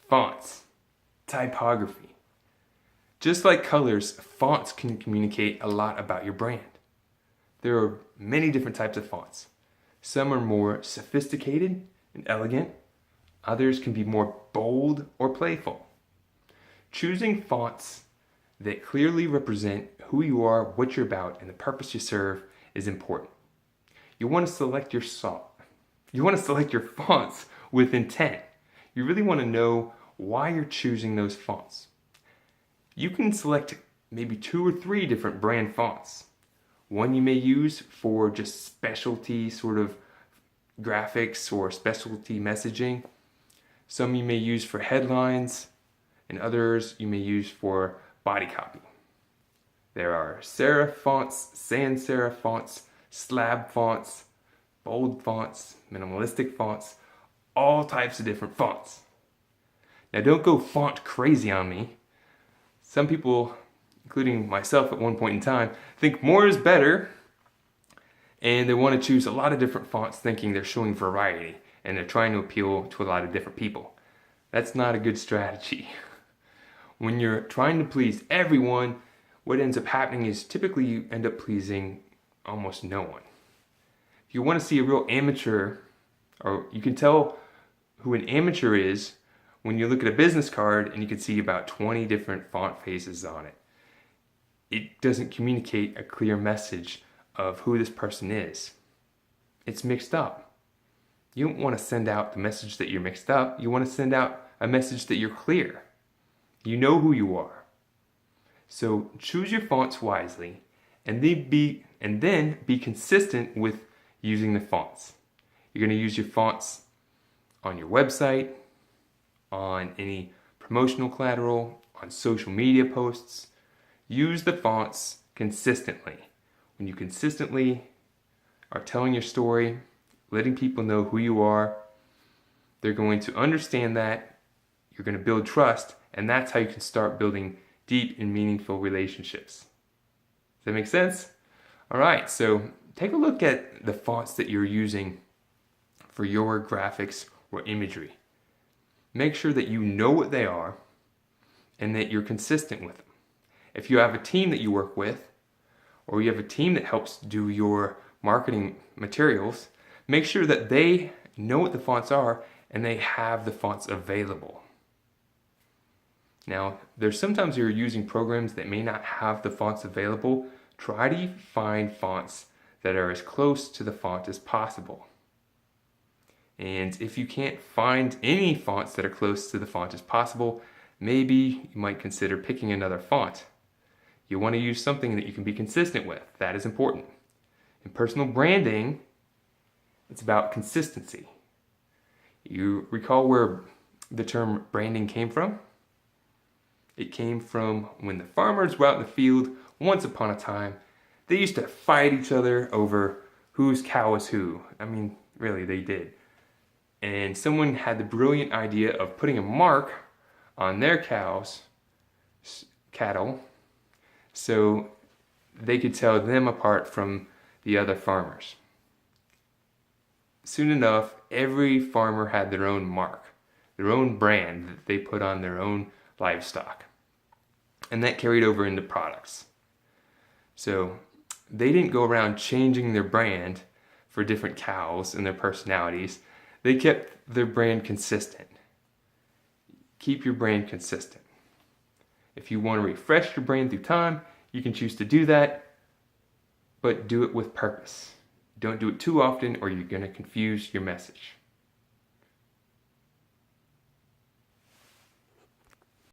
fonts, typography. Just like colors, fonts can communicate a lot about your brand. There are many different types of fonts. Some are more sophisticated and elegant. Others can be more bold or playful. Choosing fonts that clearly represent who you are, what you're about, and the purpose you serve is important. You want to select your fonts with intent. You really want to know why you're choosing those fonts. You can select maybe 2 or 3 different brand fonts. One you may use for just specialty sort of graphics or specialty messaging. Some you may use for headlines, and others you may use for body copy. There are serif fonts, sans-serif fonts, slab fonts, bold fonts, minimalistic fonts, all types of different fonts. Now don't go font crazy on me. Some people, including myself at one point in time, think more is better, and they want to choose a lot of different fonts thinking they're showing variety and they're trying to appeal to a lot of different people. That's not a good strategy. When you're trying to please everyone, what ends up happening is typically you end up pleasing almost no one. If you want to see a real amateur, or you can tell who an amateur is when you look at a business card and you can see about 20 different font faces on it. It doesn't communicate a clear message of who this person is. It's mixed up. You don't want to send out the message that you're mixed up. You want to send out a message that you're clear. You know who you are. So choose your fonts wisely and then be consistent with using the fonts. You're going to use your fonts on your website, on any promotional collateral, on social media posts. Use the fonts consistently. When you consistently are telling your story, letting people know who you are, they're going to understand that. You're going to build trust, and that's how you can start building deep and meaningful relationships. Does that make sense? All right, so take a look at the fonts that you're using for your graphics or imagery. Make sure that you know what they are and that you're consistent with them. If you have a team that you work with, or you have a team that helps do your marketing materials, make sure that they know what the fonts are and they have the fonts available. Now, there's sometimes you're using programs that may not have the fonts available. Try to find fonts that are as close to the font as possible. And if you can't find any fonts that are close to the font as possible, maybe you might consider picking another font. You want to use something that you can be consistent with. That is important. In personal branding, it's about consistency. You recall where the term branding came from? It came from when the farmers were out in the field once upon a time. They used to fight each other over whose cow was who. I mean, really, they did. And someone had the brilliant idea of putting a mark on their cattle, so they could tell them apart from the other farmers. Soon enough, every farmer had their own mark, their own brand that they put on their own livestock. And that carried over into products. So they didn't go around changing their brand for different cows and their personalities. They kept their brand consistent. Keep your brand consistent. If you want to refresh your brand through time, you can choose to do that, but do it with purpose. Don't do it too often or you're going to confuse your message.